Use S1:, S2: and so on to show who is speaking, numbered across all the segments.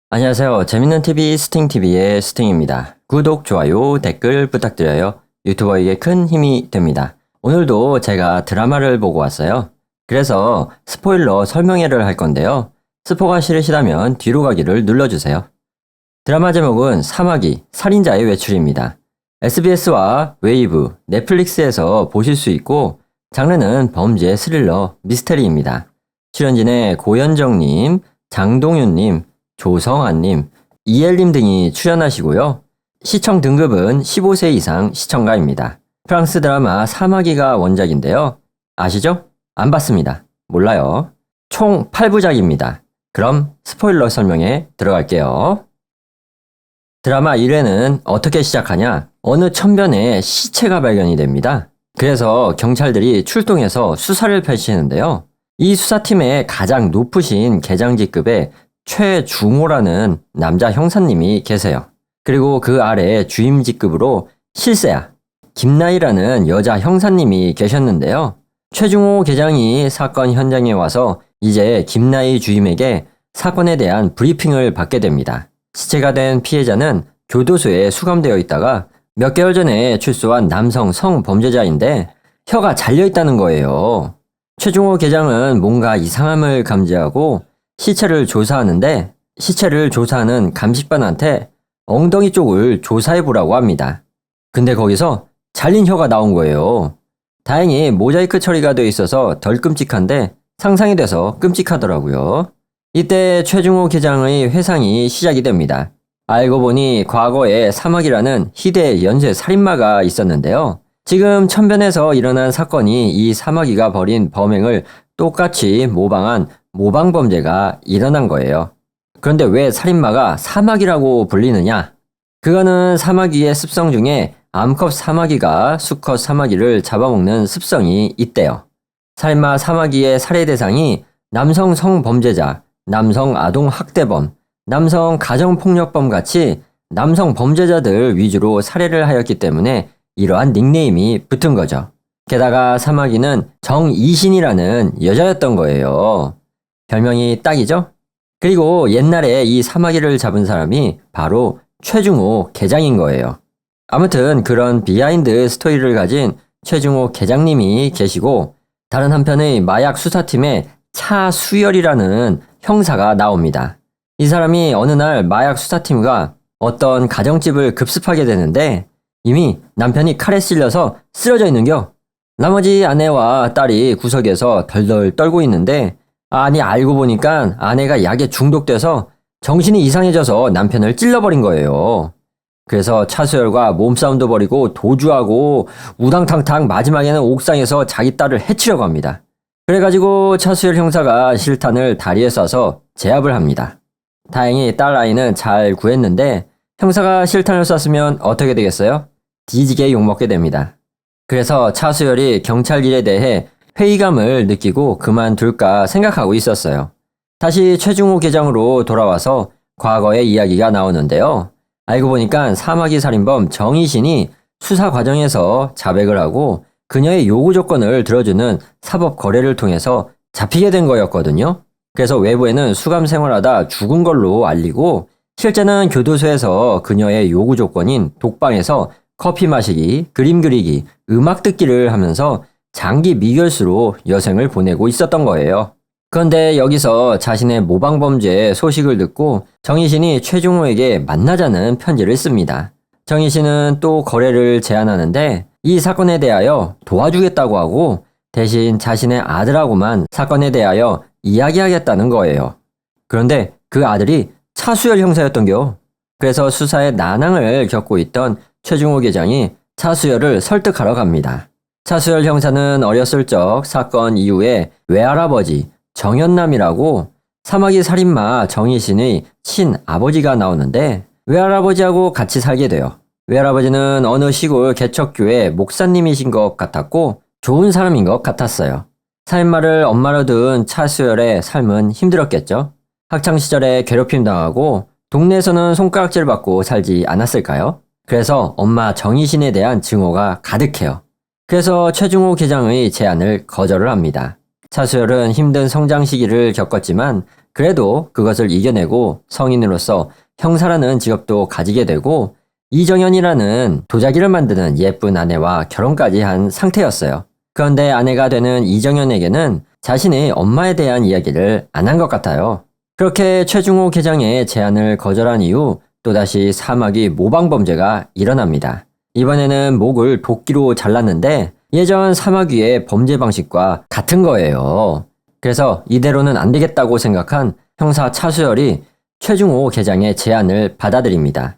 S1: 안녕하세요. 재밌는 TV 스팅TV의 스팅입니다. 구독, 좋아요, 댓글 부탁드려요. 유튜버에게 큰 힘이 됩니다. 오늘도 제가 드라마를 보고 왔어요. 그래서 스포일러 설명회를 할 건데요. 스포가 싫으시다면 뒤로 가기를 눌러주세요. 드라마 제목은 사마귀, 살인자의 외출입니다. SBS와 웨이브, 넷플릭스에서 보실 수 있고 장르는 범죄, 스릴러, 미스테리입니다. 출연진의 고현정님, 장동윤님, 조성아님, 이엘님 등이 출연하시고요. 시청 등급은 15세 이상 시청가입니다. 프랑스 드라마 사마귀가 원작인데요. 아시죠? 안 봤습니다. 몰라요. 총 8부작입니다. 그럼 스포일러 설명에 들어갈게요. 드라마 1회는 어떻게 시작하냐? 어느 천변에 시체가 발견이 됩니다. 그래서 경찰들이 출동해서 수사를 펼치는데요. 이 수사팀의 가장 높으신 계장직급의 최중호라는 남자 형사님이 계세요. 그리고 그 아래 주임직급으로 실세야, 김나희라는 여자 형사님이 계셨는데요. 최중호 계장이 사건 현장에 와서 이제 김나희 주임에게 사건에 대한 브리핑을 받게 됩니다. 시체가 된 피해자는 교도소에 수감되어 있다가 몇 개월 전에 출소한 남성 성범죄자인데 혀가 잘려있다는 거예요. 최중호 계장은 뭔가 이상함을 감지하고 시체를 조사하는데 시체를 조사하는 감식반한테 엉덩이 쪽을 조사해보라고 합니다. 근데 거기서 잘린 혀가 나온 거예요. 다행히 모자이크 처리가 돼 있어서 덜 끔찍한데 상상이 돼서 끔찍하더라고요. 이때 최중호 계장의 회상이 시작이 됩니다. 알고 보니 과거에 사마귀라는 희대 연쇄 살인마가 있었는데요. 지금 천변에서 일어난 사건이 이 사마귀가 벌인 범행을 똑같이 모방한 모방범죄가 일어난 거예요. 그런데 왜 살인마가 사마귀라고 불리느냐? 그거는 사마귀의 습성 중에 암컷 사마귀가 수컷 사마귀를 잡아먹는 습성이 있대요. 살인마 사마귀의 살해 대상이 남성 성범죄자, 남성 아동 학대범, 남성 가정폭력범 같이 남성 범죄자들 위주로 살해를 하였기 때문에 이러한 닉네임이 붙은 거죠. 게다가 사마귀는 정이신이라는 여자였던 거예요. 별명이 딱이죠? 그리고 옛날에 이 사마귀를 잡은 사람이 바로 최중호 계장인 거예요. 아무튼 그런 비하인드 스토리를 가진 최중호 계장님이 계시고 다른 한편의 마약 수사팀에 차수열이라는 형사가 나옵니다. 이 사람이 어느 날 마약 수사팀과 어떤 가정집을 급습하게 되는데 이미 남편이 칼에 찔려서 쓰러져 있는겨. 나머지 아내와 딸이 구석에서 덜덜 떨고 있는데 아니 알고 보니까 아내가 약에 중독돼서 정신이 이상해져서 남편을 찔러버린 거예요. 그래서 차수열과 몸싸움도 벌이고 도주하고 우당탕탕 마지막에는 옥상에서 자기 딸을 해치려고 합니다. 그래가지고 차수열 형사가 실탄을 다리에 쏴서 제압을 합니다. 다행히 딸 아이는 잘 구했는데 형사가 실탄을 쐈으면 어떻게 되겠어요? 뒤지게 욕먹게 됩니다. 그래서 차수열이 경찰 일에 대해 회의감을 느끼고 그만둘까 생각하고 있었어요. 다시 최중호 계장으로 돌아와서 과거의 이야기가 나오는데요. 알고 보니까 사마귀 살인범 정희신이 수사 과정에서 자백을 하고 그녀의 요구 조건을 들어주는 사법 거래를 통해서 잡히게 된 거였거든요. 그래서 외부에는 수감 생활하다 죽은 걸로 알리고 실제는 교도소에서 그녀의 요구 조건인 독방에서 커피 마시기, 그림 그리기, 음악 듣기를 하면서 장기 미결수로 여생을 보내고 있었던 거예요. 그런데 여기서 자신의 모방범죄 소식을 듣고 정희신이 최중호에게 만나자는 편지를 씁니다. 정희신은 또 거래를 제안하는데 이 사건에 대하여 도와주겠다고 하고 대신 자신의 아들하고만 사건에 대하여 이야기하겠다는 거예요. 그런데 그 아들이 차수열 형사였던겨. 그래서 수사에 난항을 겪고 있던 최중호 계장이 차수열을 설득하러 갑니다. 차수열 형사는 어렸을 적 사건 이후에 외할아버지 정연남이라고 사마귀 살인마 정희신의 친아버지가 나오는데 외할아버지하고 같이 살게 돼요. 외할아버지는 어느 시골 개척교회 목사님이신 것 같았고 좋은 사람인 것 같았어요. 살인마를 엄마로 둔 차수열의 삶은 힘들었겠죠. 학창시절에 괴롭힘 당하고 동네에서는 손가락질 받고 살지 않았을까요? 그래서 엄마 정희신에 대한 증오가 가득해요. 그래서 최중호 계장의 제안을 거절을 합니다. 차수열은 힘든 성장 시기를 겪었지만 그래도 그것을 이겨내고 성인으로서 형사라는 직업도 가지게 되고 이정현이라는 도자기를 만드는 예쁜 아내와 결혼까지 한 상태였어요. 그런데 아내가 되는 이정현에게는 자신의 엄마에 대한 이야기를 안 한 것 같아요. 그렇게 최중호 계장의 제안을 거절한 이후 또다시 사마귀 모방범죄가 일어납니다. 이번에는 목을 도끼로 잘랐는데 예전 사마귀의 범죄 방식과 같은 거예요. 그래서 이대로는 안 되겠다고 생각한 형사 차수열이 최중호 계장의 제안을 받아들입니다.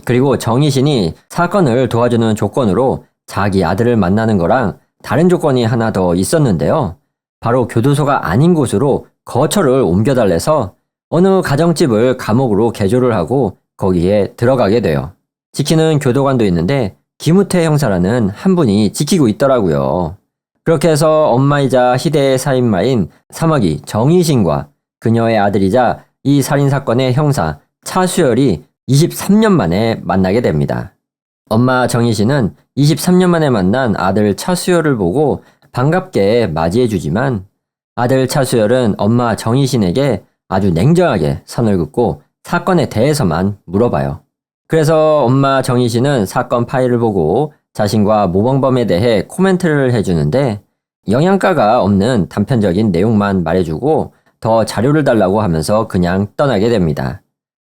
S1: 그리고 정희신이 사건을 도와주는 조건으로 자기 아들을 만나는 거랑 다른 조건이 하나 더 있었는데요. 바로 교도소가 아닌 곳으로 거처를 옮겨달래서 어느 가정집을 감옥으로 개조를 하고 거기에 들어가게 돼요. 지키는 교도관도 있는데 김우태 형사라는 한 분이 지키고 있더라고요. 그렇게 해서 엄마이자 희대의 살인마인 사마귀 정희신과 그녀의 아들이자 이 살인사건의 형사 차수열이 23년 만에 만나게 됩니다. 엄마 정희신은 23년 만에 만난 아들 차수열을 보고 반갑게 맞이해주지만 아들 차수열은 엄마 정희신에게 아주 냉정하게 선을 긋고 사건에 대해서만 물어봐요. 그래서 엄마 정희신은 사건 파일을 보고 자신과 모범범에 대해 코멘트를 해주는데 영양가가 없는 단편적인 내용만 말해주고 더 자료를 달라고 하면서 그냥 떠나게 됩니다.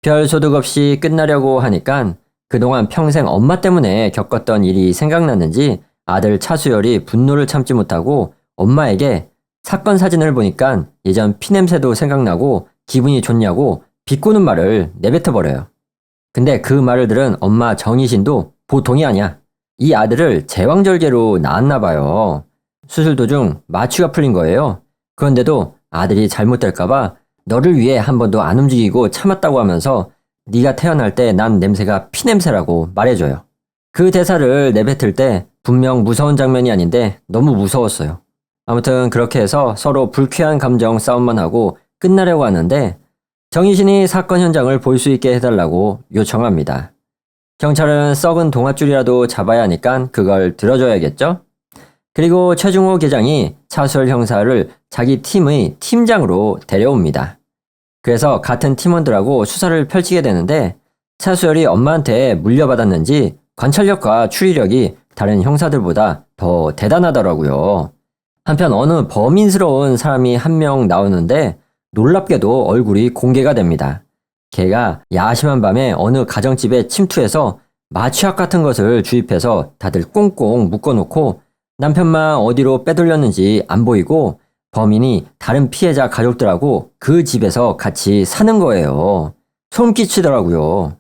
S1: 별 소득 없이 끝나려고 하니까 그동안 평생 엄마 때문에 겪었던 일이 생각났는지 아들 차수열이 분노를 참지 못하고 엄마에게 사건 사진을 보니까 예전 피냄새도 생각나고 기분이 좋냐고 비꼬는 말을 내뱉어버려요. 근데 그 말을 들은 엄마 정희신도 보통이 아니야. 이 아들을 제왕절개로 낳았나 봐요. 수술 도중 마취가 풀린 거예요. 그런데도 아들이 잘못될까봐 너를 위해 한 번도 안 움직이고 참았다고 하면서 네가 태어날 때 난 냄새가 피냄새라고 말해줘요. 그 대사를 내뱉을 때 분명 무서운 장면이 아닌데 너무 무서웠어요. 아무튼 그렇게 해서 서로 불쾌한 감정 싸움만 하고 끝나려고 하는데 정희신이 사건 현장을 볼 수 있게 해달라고 요청합니다. 경찰은 썩은 동아줄이라도 잡아야 하니까 그걸 들어줘야겠죠? 그리고 최중호 계장이 차수열 형사를 자기 팀의 팀장으로 데려옵니다. 그래서 같은 팀원들하고 수사를 펼치게 되는데 차수열이 엄마한테 물려받았는지 관찰력과 추리력이 다른 형사들보다 더 대단하더라고요. 한편 어느 범인스러운 사람이 한 명 나오는데 놀랍게도 얼굴이 공개가 됩니다. 걔가 야심한 밤에 어느 가정집에 침투해서 마취약 같은 것을 주입해서 다들 꽁꽁 묶어놓고 남편만 어디로 빼돌렸는지 안 보이고 범인이 다른 피해자 가족들하고 그 집에서 같이 사는 거예요. 소름 끼치더라고요.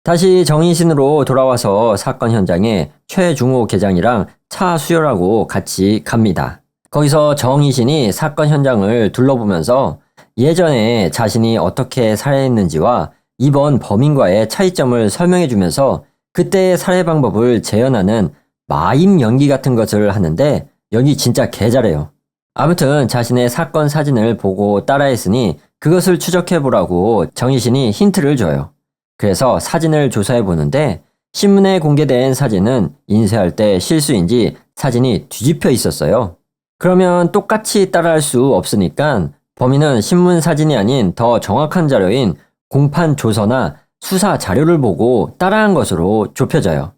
S1: 다시 정희신으로 돌아와서 사건 현장에 최중호 계장이랑 차수열하고 같이 갑니다. 거기서 정희신이 사건 현장을 둘러보면서 예전에 자신이 어떻게 살해했는지와 이번 범인과의 차이점을 설명해주면서 그때의 살해 방법을 재현하는 마임 연기 같은 것을 하는데 연기 진짜 개잘해요. 아무튼 자신의 사건 사진을 보고 따라했으니 그것을 추적해보라고 정희신이 힌트를 줘요. 그래서 사진을 조사해보는데 신문에 공개된 사진은 인쇄할 때 실수인지 사진이 뒤집혀 있었어요. 그러면 똑같이 따라할 수 없으니까 범인은 신문 사진이 아닌 더 정확한 자료인 공판 조서나 수사 자료를 보고 따라한 것으로 좁혀져요.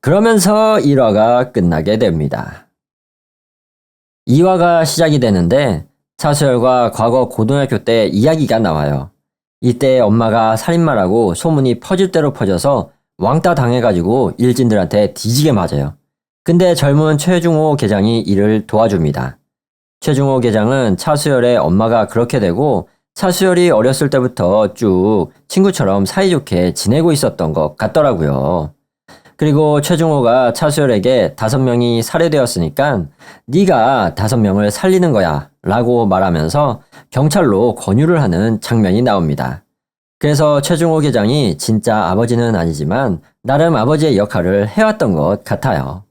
S1: 그러면서 1화가 끝나게 됩니다. 2화가 시작이 되는데 차수열과 과거 고등학교 때 이야기가 나와요. 이때 엄마가 살인마라고 소문이 퍼질 대로 퍼져서 왕따 당해가지고 일진들한테 뒤지게 맞아요. 근데 젊은 최중호 계장이 이를 도와줍니다. 최중호 계장은 차수열의 엄마가 그렇게 되고 차수열이 어렸을 때부터 쭉 친구처럼 사이좋게 지내고 있었던 것 같더라고요. 그리고 최중호가 차수열에게 5명이 살해되었으니까 네가 5명을 살리는 거야 라고 말하면서 경찰로 권유를 하는 장면이 나옵니다. 그래서 최중호 계장이 진짜 아버지는 아니지만 나름 아버지의 역할을 해왔던 것 같아요.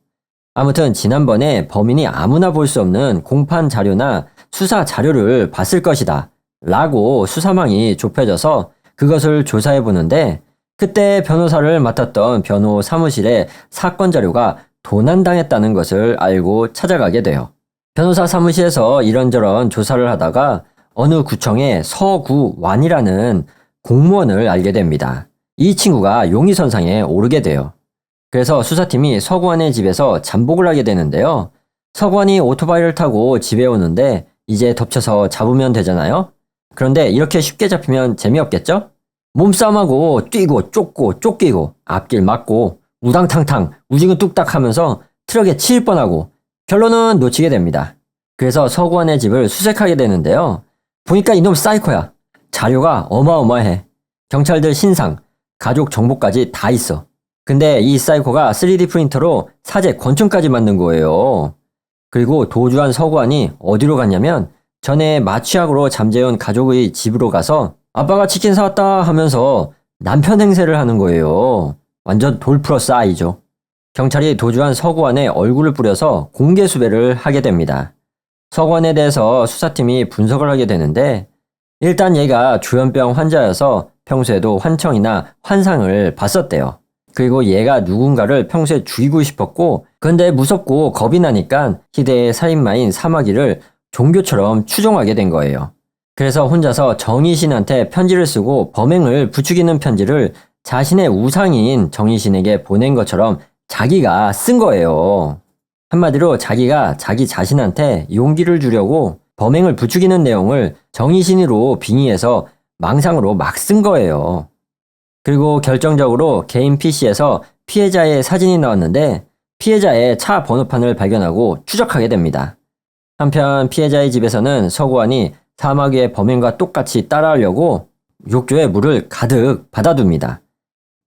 S1: 아무튼 지난번에 범인이 아무나 볼 수 없는 공판 자료나 수사 자료를 봤을 것이다 라고 수사망이 좁혀져서 그것을 조사해 보는데 그때 변호사를 맡았던 변호 사무실에 사건 자료가 도난당했다는 것을 알고 찾아가게 돼요. 변호사 사무실에서 이런저런 조사를 하다가 어느 구청의 서구완이라는 공무원을 알게 됩니다. 이 친구가 용의선상에 오르게 돼요. 그래서 수사팀이 서구완의 집에서 잠복을 하게 되는데요. 서구완이 오토바이를 타고 집에 오는데 이제 덮쳐서 잡으면 되잖아요. 그런데 이렇게 쉽게 잡히면 재미없겠죠? 몸싸움하고 뛰고 쫓고 쫓기고 앞길 막고 우당탕탕 우지근 뚝딱 하면서 트럭에 치일 뻔하고 결론은 놓치게 됩니다. 그래서 서구환의 집을 수색하게 되는데요. 보니까 이놈 사이코야. 자료가 어마어마해. 경찰들 신상, 가족 정보까지 다 있어. 근데 이 사이코가 3D 프린터로 사제 권총까지 만든 거예요. 그리고 도주한 서구환이 어디로 갔냐면 전에 마취약으로 잠재운 가족의 집으로 가서 아빠가 치킨 사왔다 하면서 남편 행세를 하는 거예요. 완전 돌 플러스 아이죠. 경찰이 도주한 서구환의 얼굴을 뿌려서 공개 수배를 하게 됩니다. 서구환에 대해서 수사팀이 분석을 하게 되는데 일단 얘가 조현병 환자여서 평소에도 환청이나 환상을 봤었대요. 그리고 얘가 누군가를 평소에 죽이고 싶었고 근데 무섭고 겁이 나니까 희대의 살인마인 사마귀를 종교처럼 추종하게 된 거예요. 그래서 혼자서 정의신한테 편지를 쓰고 범행을 부추기는 편지를 자신의 우상인 정의신에게 보낸 것처럼 자기가 쓴 거예요. 한마디로 자기가 자기 자신한테 용기를 주려고 범행을 부추기는 내용을 정의신으로 빙의해서 망상으로 막 쓴 거예요. 그리고 결정적으로 개인 PC에서 피해자의 사진이 나왔는데 피해자의 차 번호판을 발견하고 추적하게 됩니다. 한편 피해자의 집에서는 서구환이 사마귀의 범행과 똑같이 따라하려고 욕조에 물을 가득 받아둡니다.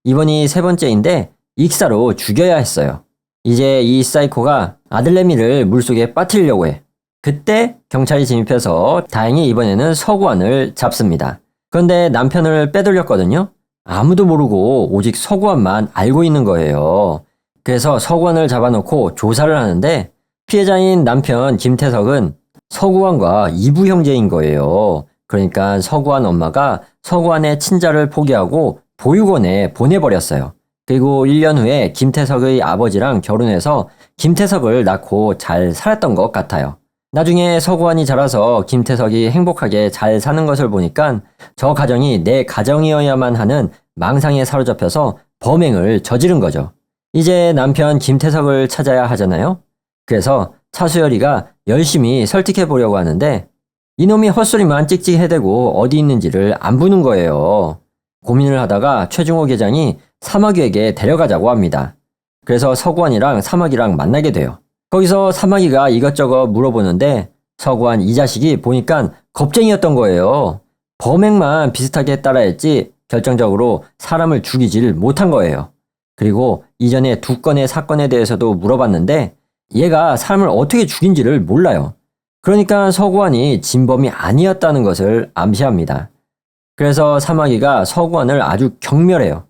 S1: 이번이 세 번째인데 익사로 죽여야 했어요. 이제 이 사이코가 아들내미를 물속에 빠뜨리려고 해. 그때 경찰이 진입해서 다행히 이번에는 서구환을 잡습니다. 그런데 남편을 빼돌렸거든요. 아무도 모르고 오직 서구환만 알고 있는 거예요. 그래서 서구환을 잡아놓고 조사를 하는데 피해자인 남편 김태석은 서구환과 이부 형제인 거예요. 그러니까 서구환 엄마가 서구환의 친자를 포기하고 보육원에 보내버렸어요. 그리고 1년 후에 김태석의 아버지랑 결혼해서 김태석을 낳고 잘 살았던 것 같아요. 나중에 서구환이 자라서 김태석이 행복하게 잘 사는 것을 보니까 저 가정이 내 가정이어야만 하는 망상에 사로잡혀서 범행을 저지른 거죠. 이제 남편 김태석을 찾아야 하잖아요. 그래서 차수열이가 열심히 설득해 보려고 하는데 이놈이 헛소리만 찍찍 해대고 어디 있는지를 안 보는 거예요. 고민을 하다가 최중호 계장이 사마귀에게 데려가자고 합니다. 그래서 서구환이랑 사마귀랑 만나게 돼요. 거기서 사마귀가 이것저것 물어보는데 서구환 이 자식이 보니까 겁쟁이였던 거예요. 범행만 비슷하게 따라했지 결정적으로 사람을 죽이질 못한 거예요. 그리고 이전에 2건의 사건에 대해서도 물어봤는데 얘가 사람을 어떻게 죽인지를 몰라요. 그러니까 서구환이 진범이 아니었다는 것을 암시합니다. 그래서 사마귀가 서구환을 아주 경멸해요.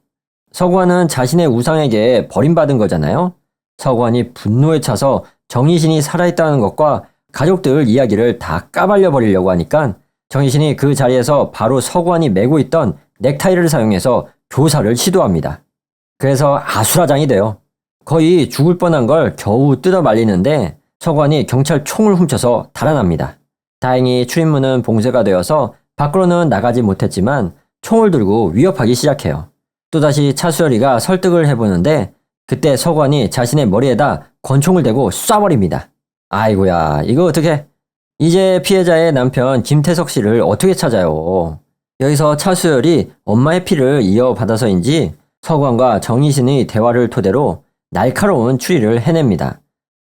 S1: 서구환은 자신의 우상에게 버림받은 거잖아요. 서구환이 분노에 차서 정의신이 살아있다는 것과 가족들 이야기를 다 까발려 버리려고 하니까 정의신이 그 자리에서 바로 서구환이 메고 있던 넥타이를 사용해서 교사를 시도합니다. 그래서 아수라장이 돼요. 거의 죽을 뻔한 걸 겨우 뜯어 말리는데 서구환이 경찰 총을 훔쳐서 달아납니다. 다행히 출입문은 봉쇄가 되어서 밖으로는 나가지 못했지만 총을 들고 위협하기 시작해요. 또다시 차수열이가 설득을 해보는데 그때 서구환이 자신의 머리에다 권총을 대고 쏴버립니다. 아이고야, 이거 어떡해? 이제 피해자의 남편 김태석 씨를 어떻게 찾아요? 여기서 차수열이 엄마의 피를 이어받아서인지 서구환과 정의신의 대화를 토대로 날카로운 추리를 해냅니다.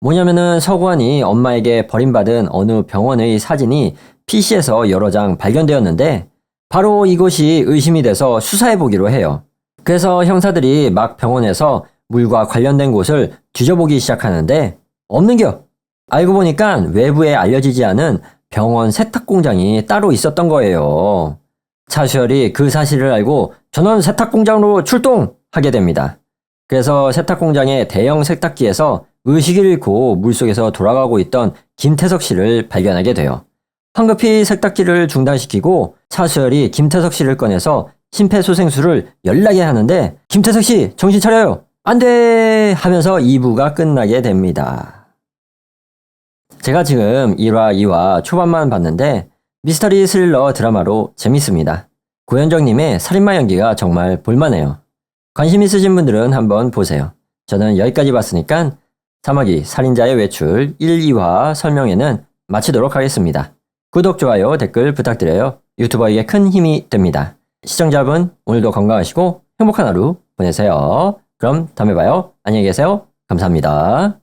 S1: 뭐냐면은 서구환이 엄마에게 버림받은 어느 병원의 사진이 PC에서 여러 장 발견되었는데 바로 이것이 의심이 돼서 수사해보기로 해요. 그래서 형사들이 막 병원에서 물과 관련된 곳을 뒤져보기 시작하는데 없는겨. 알고 보니까 외부에 알려지지 않은 병원 세탁 공장이 따로 있었던 거예요. 차수열이 그 사실을 알고 전원 세탁 공장으로 출동하게 됩니다. 그래서 세탁 공장의 대형 세탁기에서 의식을 잃고 물속에서 돌아가고 있던 김태석 씨를 발견하게 돼요. 황급히 세탁기를 중단시키고 차수열이 김태석 씨를 꺼내서 심폐소생술을 열나게 하는데 김태석 씨 정신 차려요. 안 돼! 하면서 2부가 끝나게 됩니다. 제가 지금 1화, 2화 초반만 봤는데 미스터리 스릴러 드라마로 재밌습니다. 고현정님의 살인마 연기가 정말 볼만해요. 관심 있으신 분들은 한번 보세요. 저는 여기까지 봤으니까 사마귀 살인자의 외출 1, 2화 설명회는 마치도록 하겠습니다. 구독, 좋아요, 댓글 부탁드려요. 유튜버에게 큰 힘이 됩니다. 시청자분 오늘도 건강하시고 행복한 하루 보내세요. 그럼 다음에 봐요. 안녕히 계세요. 감사합니다.